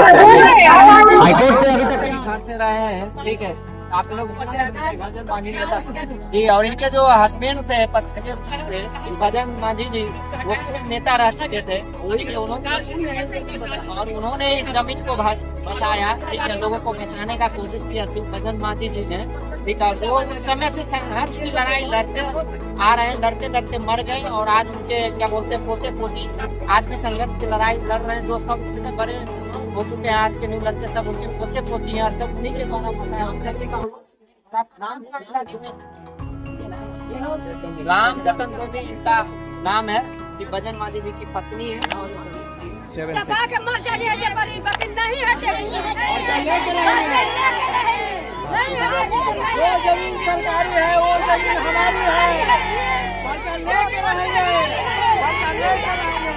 High court से अभी तक घर से रहे हैं, ठीक है। आप लोग भजन मांझी जी और इनके जो हस्बैंड थे पत्नी थे भजन मांझी जी, वो नेता रह चुके थे, और उन्होंने इस जमीन को बसाया, ठीक है, लोगों को बचाने का कोशिश किया शिव भजन मांझी जी ने, ठीक है। वो समय से संघर्ष की लड़ाई लड़ते आ रहे हैं, लड़ते लड़ते मर गए, और आज उनके क्या बोलते पोते पोती आज भी संघर्ष की लड़ाई लड़ रहे हैं, जो सब इतने बड़े हो चुके हैं, आज के न्यू लड़के सब उनके पोते पोती हैं, और सब उन्हीं के द्वारा फंसाया। चाची का राम जतन गोभी इनका नाम है, श्री भजन मांझी जी की पत्नी है, और मर जाइए नहीं हटेगी, वो जमीन सरकारी है, वो जमीन हमारी है, लेके रहेंगे, लेके रहेंगे।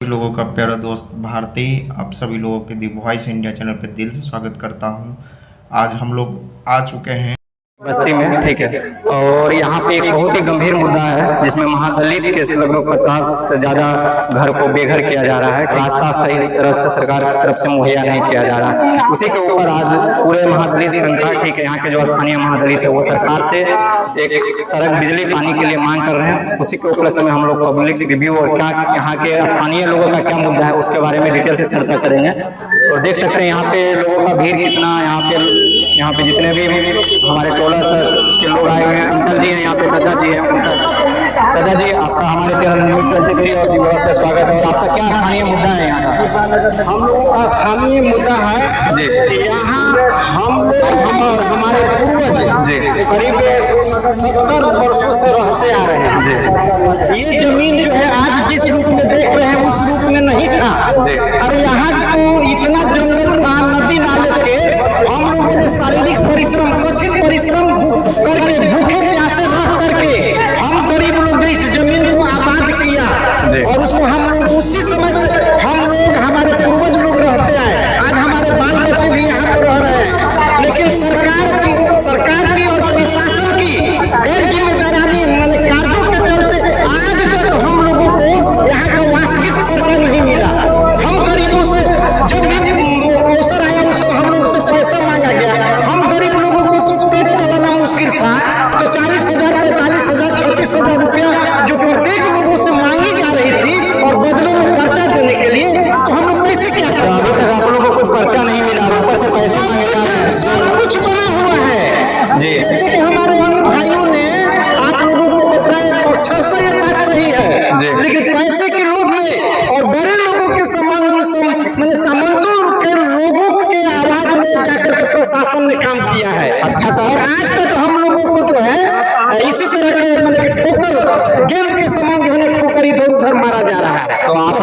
लोगों का प्यारा दोस्त भारती, आप सभी लोगों के दी वॉइस इंडिया चैनल पर दिल से स्वागत करता हूं। आज हम लोग आ चुके हैं बस्ती में, ठीक है। और यहाँ पे एक बहुत ही गंभीर मुद्दा है जिसमें महादलित के लगभग 50 से ज्यादा घर को बेघर किया जा रहा है, रास्ता सही तरह से सरकार की तरफ से मुहैया नहीं किया जा रहा है। उसी के ऊपर आज पूरे महादलित संख्या, ठीक है, यहाँ के जो स्थानीय महादलित है वो सरकार से एक सड़क बिजली पानी के लिए मांग कर रहे हैं। उसी के उपलक्ष्य में हम लोग पब्लिक रिव्यू और क्या यहाँ के स्थानीय लोगों का क्या मुद्दा है उसके बारे में डिटेल से चर्चा करेंगे। और देख सकते हैं यहाँ पे लोगों का भीड़ कितना, यहाँ पे जितने भी हमारे टोला के लोग आए हुए हैं, अंकल जी हैं यहाँ पे, चाचा जी हैं, चाचा जी आपका हमारे चैनल न्यूज़ 23 और दिवस पे स्वागत है। और आपका क्या स्थानीय मुद्दा है यहाँ का? हम लोगों का स्थानीय मुद्दा है जी, यहाँ हम लोग हमारे पूर्वज जी करीब 70 वर्षों से रहते आ रहे हैं जी। ये जमीन जो है आज जिस रूप में देख रहे हैं उस रूप में नहीं था जी। अरे यहाँ तो इतना जंगल था, नदी नाले थे, हम लोगों ने शारीरिक परिश्रम, कठिन परिश्रम करके भूखे प्यासे रह करके हम गरीब लोग इस जमीन को आबाद किया, और उसको हम लोग उसी समय से हम लोग हमारे पूर्वज लोग रहते आए। आज हमारे बाल बच्चे भी यहाँ पर रह रहे हैं, लेकिन सरकार की और प्रशासन की गैर जिम्मेदारी मतलब कार्यों के चलते आज तक हम लोगों को यहाँ का वार्षिक खर्चा नहीं मिला। हम गरीबों से जब भी अवसर आया उसको हम लोग से पैसा मांगा गया। हम गरीब लोगों को तो पेट चलाना मुश्किल था, तो 40,000, 45,000, 36,000 रुपया जो प्रत्येक लोगों से मांगी जा रही थी और बदले में पर्चा देने के लिए, तो हम लोग कैसे क्या करें? अभी तक आप लोगों को कोई पर्चा नहीं मिला, ऊपर से पैसा मांगे जा रहे हैं, सब कुछ बना हुआ है जी। जैसे कि हमारे अन्य भाइयों ने आप लोगों को बताया, अच्छा से ये बात सही है जी। लेकिन पैसे के लोभ में और बड़े लोगों के सामंतों के लोगों के आवाज में जाकर के प्रशासन ने काम किया है। अच्छा, और आज तक हम लोगों को जो है इसी तरह के मतलब ठोकर गेंद के समान जो है ठोकर इधर उधर मारा जा रहा है। तो आप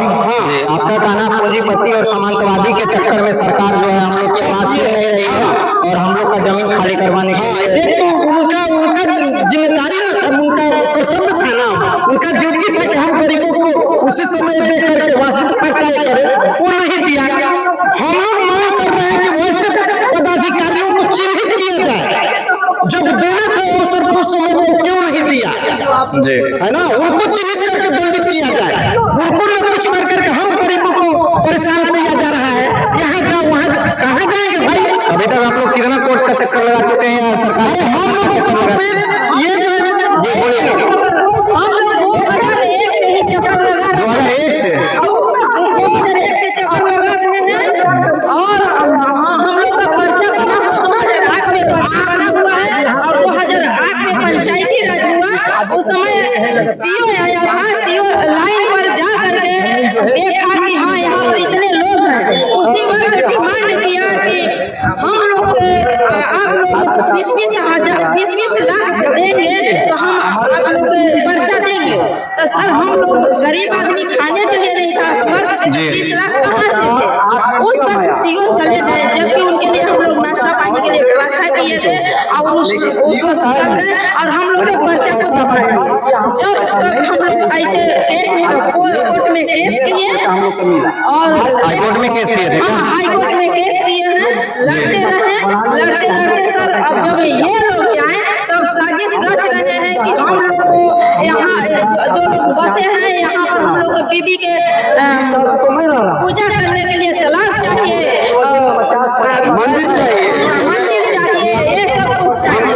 आपका कहना पूंजीपति और सामंतवादी के चक्कर में सरकार जो है हम लोग की आवाज सुन नहीं रही है और हम लोग का जमीन खाली करवाने के लिए एक तो उनका जिम्मेदारी न था, उनका कर्तव्य था ना, उनका ड्यूटी था कि हम गरीबों को उसी समय दे करके वापस खर्चा करें, वो नहीं दिया। हम लोग मांग कर रहे हैं कि वैसे पदाधिकारियों को चिन्हित किया जाए, जब देना था अवसर उस समय को क्यों नहीं दिया जी, है ना, उनको चिन्हित करके दंडित किया जाए। उनको न कुछ कर करके हम गरीबों को परेशान किया जा रहा है। यहाँ जाओ वहाँ कहाँ जाएंगे भाई? अभी तक आप लोग कितना कोर्ट का चक्कर लगा चुके हैं सरकार? हम लोग ये जो है ये बोलिए 2001 से चक्कर लगा 2001 से चक्कर लगा रहे हैं। और हम लोग का पर्चा 2008 में बना हुआ है, और 2008 में पंचायती राज हुआ। उस समय सीओ आया था, सीओ लाइन पर जा करके देखा कि हाँ यहाँ पर इतने लोग हैं, उसी वक्त डिमांड किया कि हम लोग आप लोग 20-20 लाख देंगे तो हम आप लोग पर्चा देंगे। तो सर हम लोग गरीब आदमी खाने के लिए नहीं था, 20 लाख कहाँ से? उस वक्त सीओ चले केस किए थे क्या? हाई कोर्ट में केस किए हैं, लड़ते लड़ते सर अब जब ये लोग आए तब साजिश रच रहे हैं कि हम लोग को यहाँ जो लोग बसे हैं यहाँ पर हम लोग को बीबी के पूजा करने के लिए तालाब चाहिए, मंदिर चाहिए, ये सब कुछ चाहिए।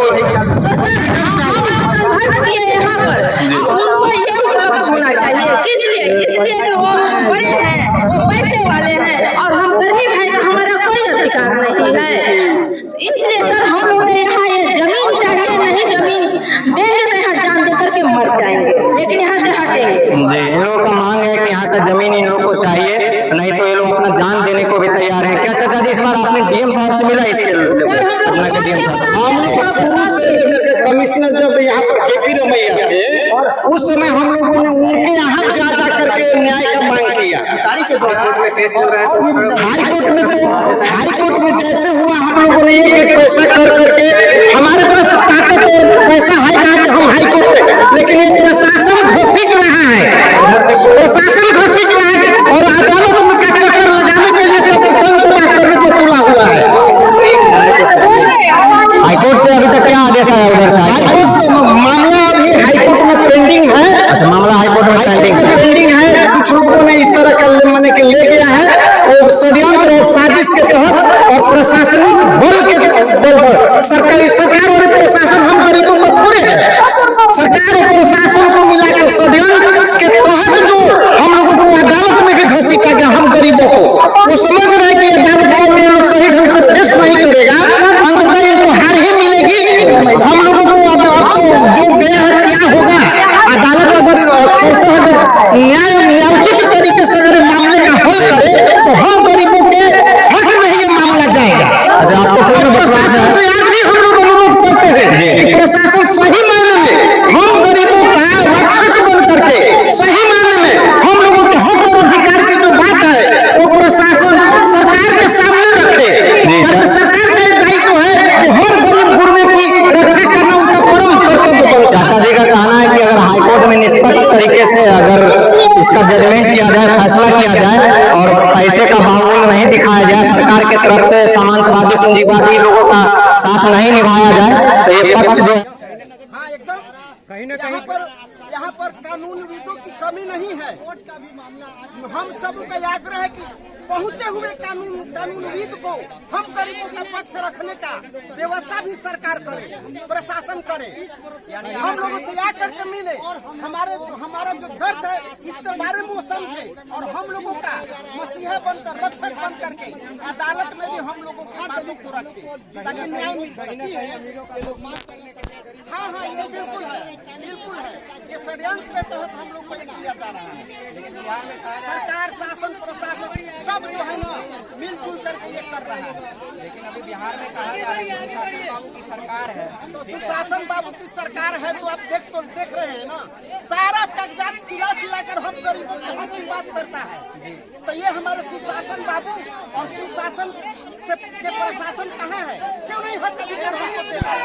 तो सर हम संघर्ष किए यहाँ पर, उनको ये उपलब्ध होना चाहिए। किस लिए? इसलिए कि वो बड़े हैं, वो पैसे वाले हैं और हम गरीब हैं तो हमारा कोई अधिकार नहीं है। इसलिए सर हम लोग यहाँ ये जमीन चाहिए, नहीं जमीन देंगे तो यहाँ जान दे करके मर जाएंगे, लेकिन यहाँ से हटेंगे। जी, इन लोगों का मांग है कि यहाँ का जमीन इन लोगों को चाहिए, नहीं तो ये लोग अपना जान देने को भी तैयार हैं। क्या चाचा जी इस बार आपने डीएम साहब से मिला इसके कमिश्नर जब यहाँ पर केपी रमैया थे उस समय हम लोगों ने उनके यहाँ जा करके न्याय का मांग किया। हाई कोर्ट में जैसे हुआ हम लोगों ने एक पैसा कर करके हमारे पास ताकत और पैसा है कि हम हाई कोर्ट में, लेकिन ये प्रशासन घसीट रहा है और अदालत में चक्कर लगाने के लिए तुला हुआ है। हाईकोर्ट से अभी तक क्या आदेश आया उधर से? हाईकोर्ट से मामला अभी हाईकोर्ट में पेंडिंग है। अच्छा, मामला हाईकोर्ट में पेंडिंग है। कुछ लोगों ने इस तरह का माने के ले गया है और षड्यंत्र और साजिश के तहत और प्रशासनिक बल के बल पर सरकार और प्रशासन हम गरीबों को पूरे सरकार और प्रशासन को मिलाकर षड्यंत्र के तहत जो हम लोगों को अदालत में भी घसीटा गया हम गरीबों को, वो समझ रहे हैं कि अदालत में लोग सही ढंग से फेस नहीं करेगा, अंततः ये तो हार ही मिलेगी। हम लोगों को जो गया है क्या होगा, अदालत अगर न्यायोचित तरीके से अगर मामले का हल करे तो हम गरीबों के हक में ही ये मामला जाएगा। अच्छा, आपको प्रशासन से आज भी हम लोग अनुरोध करते हैं कि प्रशासन सही मायने में हम गरीबों का रक्षक बन करके सही मायने में हम लोगों के हक और अधिकार की जो बात है वो प्रशासन सरकार के सामने रखे। सरकार का दायित्व है कि हर गरीब गुरबे की रक्षा करना उनका परम कर्तव्य बनता है। चाचा जी का कहना है कि अगर हाईकोर्ट में निष्पक्ष तरीके से अगर इसका जजमेंट किया जाए, फैसला किया जाए और पैसे का बाहुल नहीं दिखाया जाए, सरकार की तरफ से सामंतवादी पूंजीवादी लोगों का साथ नहीं निभाया जाए तो ये पक्ष जो हाँ एकदम कहीं ना कहीं यहाँ पर कानूनविदों की कमी नहीं है। हम सब का आग्रह है कि पहुँचे हुए कानूनविद को हम गरीबों का पक्ष रखने का व्यवस्था भी सरकार करे, प्रशासन करे। हम लोगों से आकर के मिले, हमारा जो दर्द है इसके बारे में वो समझे और हम लोगों का मसीहा बनकर रक्षक बन करके अदालत में भी हम लोगों को बातों को रखे ताकि न्याय मिल सके। हाँ ये बिल्कुल है ये षड्यंत्र के तहत हम लोग को किया जा रहा है। लेकिन बिहार में सरकार शासन प्रशासन सब जो है ना मिलजुल करके ये कर रहा है। लेकिन अभी बिहार में कहा जा रहा है सुशासन बाबू की सरकार है, तो सुशासन बाबू की सरकार है तो आप देख रहे हैं ना, सारा कागजात चिल्ला कर हम गरीबों के हक की बात करता है। तो ये हमारे सुशासन बाबू और सुशासन से के प्रशासन कहाँ है? क्यों नहीं हक अधिकार हमको देता है?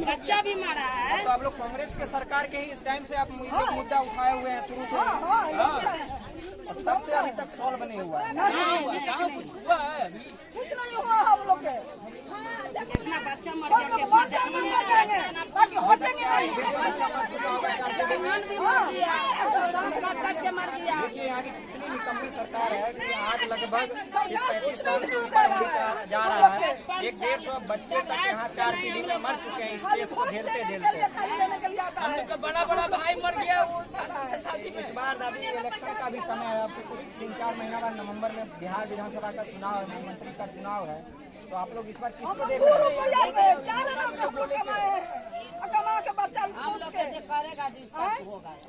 बच्चा भी मरा है। तो आप लोग कांग्रेस के सरकार के ही टाइम से आप मुद्दा उठाए हुए हैं शुरू से, तब से अभी तक सॉल्व नहीं हुआ है। कुछ नहीं हुआ हम लोग के, अपना बच्चा मर हम लोग मर जाएंगे बाकी हटेंगे नहीं। देखिए यहाँ की कितनी निकम्मी सरकार है कि आज लगभग सरकार कुछ नहीं जा रहा है। 150 बच्चे तक यहाँ 4 पीढ़ी में मर चुके हैं इस केस को झेलते बड़ा भाई मर गया। इस बार दादी इलेक्शन का भी समय है, अब कुछ 3-4 महीना बाद नवंबर में बिहार विधानसभा का चुनाव है, मंत्री का चुनाव है। तो आप लोग इस बार किसको देख रहे हैं? हम लोग कमा लोग के बच्चा पूछ के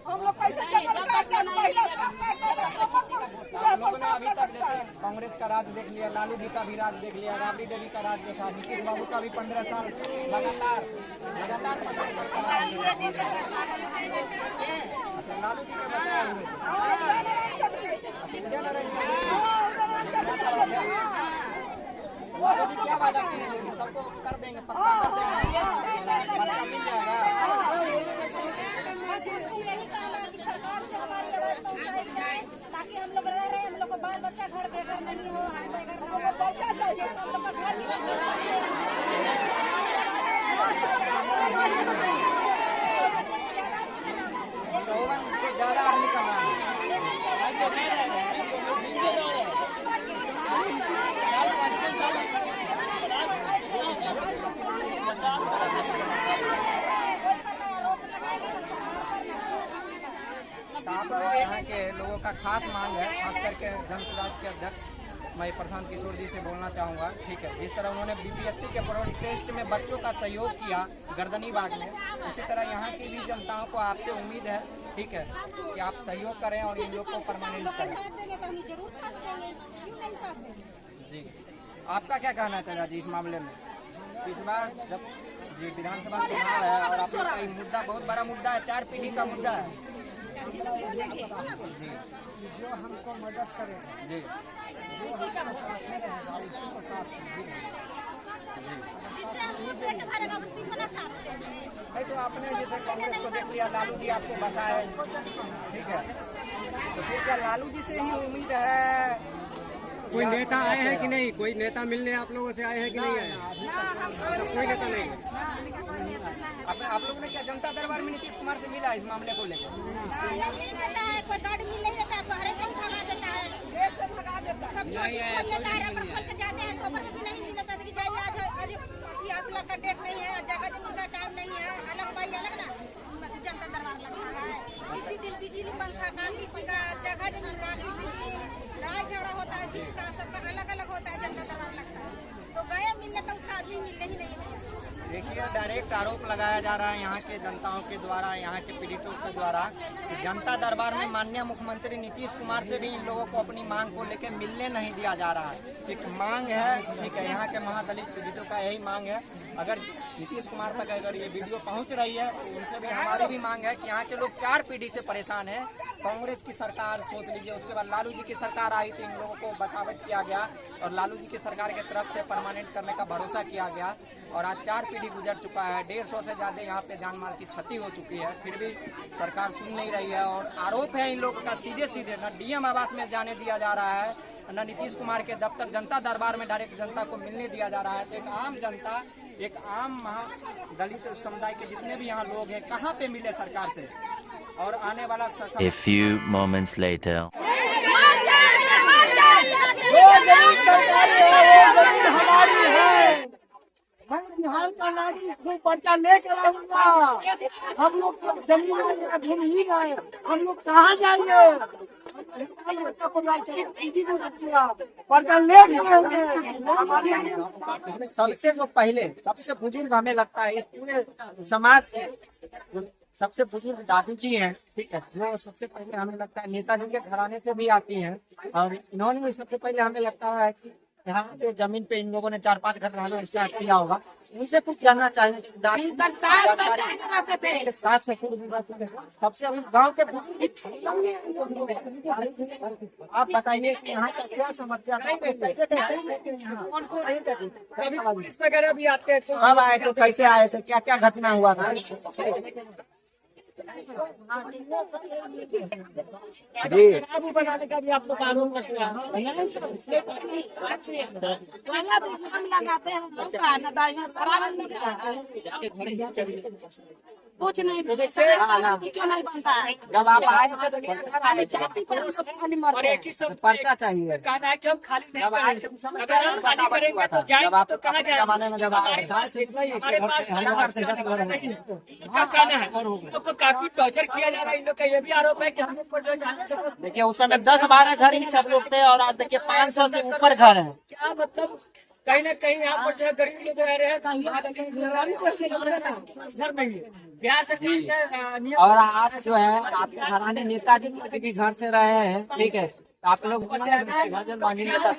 हम लोग कैसे जंगल काट के पहले सब काट देते हम लोगों ने अभी तक जैसे कांग्रेस का राज देख लिया, लालू जी का भी राज देख लिया, राबड़ी देवी का राज देखा, नीतीश बाबू का भी 15 साल लगातार लालू जी के बचाए हुए लालू जी क्या वादा किए हैं? सबको कर देंगे, पक्का कर देंगे, पक्का मिल जाएगा। ताकि हम लोग रह रहे हैं, हम लोग को बाल बच्चा घर बेघर नहीं हो, हम बेघर ना हो, बच्चा चाहिए हम लोग का घर नहीं चौवन से ज्यादा आदमी का नाम है। आप यहाँ के लोगों का खास मांग है, खास करके जनसुराज के अध्यक्ष मैं प्रशांत किशोर जी से बोलना चाहूँगा। ठीक है, जिस तरह उन्होंने बीपीएससी के प्रोटेस्ट में बच्चों का सहयोग किया गर्दनी बाग में, उसी तरह यहाँ की भी जनताओं को आपसे उम्मीद है, ठीक है, कि आप सहयोग करें और इन लोग को परमानेंट करें। जी, आपका क्या कहना चाहिए जी इस मामले में? इस बार जब जी विधानसभा चुनाव है और आप लोग का ये मुद्दा बहुत बड़ा मुद्दा है, 4 पीढ़ी का मुद्दा है जी, जो हमको मदद करे जी, नहीं तो आपने जैसे कांग्रेस को देख लिया, लालू जी आपको बसाए, ठीक है, तो फिर क्या लालू जी से ही उम्मीद है? कोई नेता आए हैं कि नहीं? कोई नेता मिलने आप लोगों से आए हैं कि नहीं आए? तो कोई नेता नहीं। आप लोगों ने क्या जनता दरबार में नीतीश कुमार से मिला इस मामले को लेकर? डेट नहीं है, जगह जमीन का टाइम नहीं है, अलग भाई अलग ना जनता दरबार लगता है। इसी दिन बिजली पंखा का किसी का जगह जमीन का किसी दिन लड़ाई झगड़ा होता है, जिसका सबका अलग अलग होता है, जनता दरबार लगता है। तो गए मिलने तो उसका आदमी मिलने ही नहीं है। देखिए, डायरेक्ट आरोप लगाया जा रहा है यहाँ के जनताओं के द्वारा, यहाँ के पीड़ितों के द्वारा कि जनता दरबार में माननीय मुख्यमंत्री नीतीश कुमार से भी इन लोगों को अपनी मांग को लेकर मिलने नहीं दिया जा रहा है। एक मांग है, ठीक है, यहाँ के महादलित पीड़ितों का यही मांग है। अगर नीतीश कुमार तक अगर ये वीडियो पहुँच रही है तो उनसे भी हमारी भी मांग है कि यहाँ के लोग 4 पीढ़ी से परेशान है। कांग्रेस की सरकार सोच लीजिए, उसके बाद लालू जी की सरकार आई थी, इन लोगों को बसावट किया गया और लालू जी की सरकार की तरफ से परमानेंट करने का भरोसा किया गया और आज 4 पीढ़ी गुजर चुका है। 150 से ज़्यादा यहाँ पे जान माल की क्षति हो चुकी है, फिर भी सरकार सुन नहीं रही है। और आरोप है इन लोगों का सीधे सीधे, न डीएम आवास में जाने दिया जा रहा है, न नीतीश कुमार के दफ्तर जनता दरबार में डायरेक्ट जनता को मिलने दिया जा रहा है। तो एक आम जनता, एक आम दलित समुदाय के जितने भी यहाँ लोग हैं, कहाँ पे मिले सरकार से? और आने वाला A few moments later. हमारी है, मैं बिहार का नागरिक हूँ, पर्चा लेकर आऊंगा। हम लोग सब जमीन में घूम ही गए, हम लोग कहाँ जाएंगे? पर्चा लेकर आएंगे। सबसे जो पहले, सबसे बुजुर्ग हमें लगता है इस पूरे समाज के, सबसे बुजुर्ग दादी जी हैं, ठीक है, वो सबसे पहले हमें लगता है नेताजी के घराने से भी आती हैं और इन्होंने भी सबसे पहले हमें लगता है कि यहाँ पे जमीन पे इन लोगों ने 4-5 घर रहना स्टार्ट किया होगा। उनसे कुछ जानना चाहेंगे सबसे गाँव के आप बताइए कि यहाँ का क्या समस्या है, पुलिस वगैरह भी आते हैं, कब आए थे, कैसे आए थे, क्या क्या घटना हुआ था? जी, बनाने का भी आप लोग आरोप रखते हैं। कुछ नहीं बनता है। जब आप आए थे तो खाली जाति पर खाली मरते हैं। पर्चा चाहिए। कहना है कि हम खाली नहीं करेंगे, अगर हम खाली करेंगे तो जाएंगे तो कहाँ जाएंगे? हमारे पास क्या कहना है? इन लोग को काफी टॉर्चर किया जा रहा है। इन लोग का ये भी आरोप है कि हम लोग जाने से देखिए उस समय 10-12 घर ही सब लोग थे और आज देखिए 500 से ऊपर घर है। क्या मतलब कहीं ना कहीं यहाँ पर जो है गरीब लोग रह रहे हैं, घर नहीं है। बिहार सरकार के नियम और आज जो है आपके घराने नेताजी मोदी भी घर से रहे हैं, ठीक है। आप लोग भजन मांझी नेता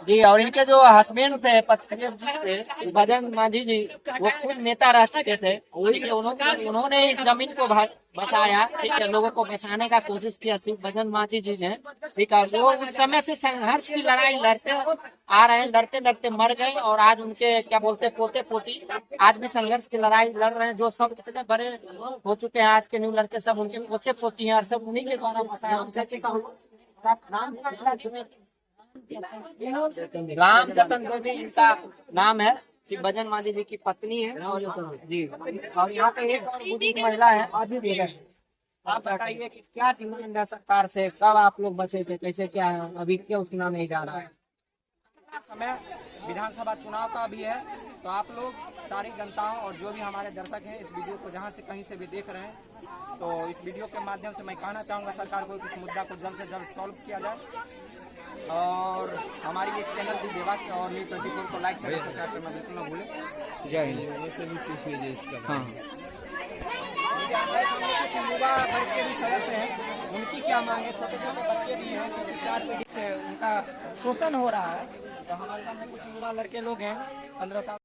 जी, और इनके जो हस्बैंड थे पत्नी थे भजन मांझी जी, वो खुद नेता रह चुके थे। उन्होंने इस जमीन को बसाया, ठीक है, लोगों को बचाने का कोशिश किया शिव भजन मांझी जी ने, ठीक है। वो उस समय से संघर्ष की लड़ाई लड़ते आ रहे हैं, लड़ते लड़ते मर गए, और आज उनके क्या बोलते पोते पोती आज भी संघर्ष की लड़ाई लड़ रहे हैं। जो सब इतने बड़े हो चुके हैं आज के न्यू लड़के, सब उनके पोते पोती हैं, और सब उन्हीं के द्वारा बसाया। चाची का राम जतन देवी इनका नाम है, शिव भजन मांझी जी की पत्नी है जी। और यहाँ पे एक बुजुर्ग महिला है, अभी भी है। आप बताइए कि क्या डिमांड है सरकार से, कब आप लोग बसे थे, कैसे क्या है, अभी क्यों सुना नहीं जा रहा है? समय विधानसभा चुनाव का भी है, तो आप लोग सारी जनताओं और जो भी हमारे दर्शक हैं इस वीडियो को जहां से कहीं से भी देख रहे हैं, तो इस वीडियो के माध्यम से मैं कहना चाहूँगा सरकार को इस मुद्दा को जल्द से जल्द सॉल्व किया जाए, और हमारी इस चैनल दी देवा और न्यूज़ 24 को लाइक शेयर सब्सक्राइब करना बिल्कुल ना भूलें। जय हिंद। वैसे भी पूछिए इसका। हाँ, कुछ युवा वर्ग के भी सदस्य हैं, उनकी क्या मांग है? छोटे छोटे बच्चे भी हैं, 4 पीढ़ी से उनका शोषण हो रहा है। तो हमारे सामने कुछ युवा लड़के लोग हैं 15 साल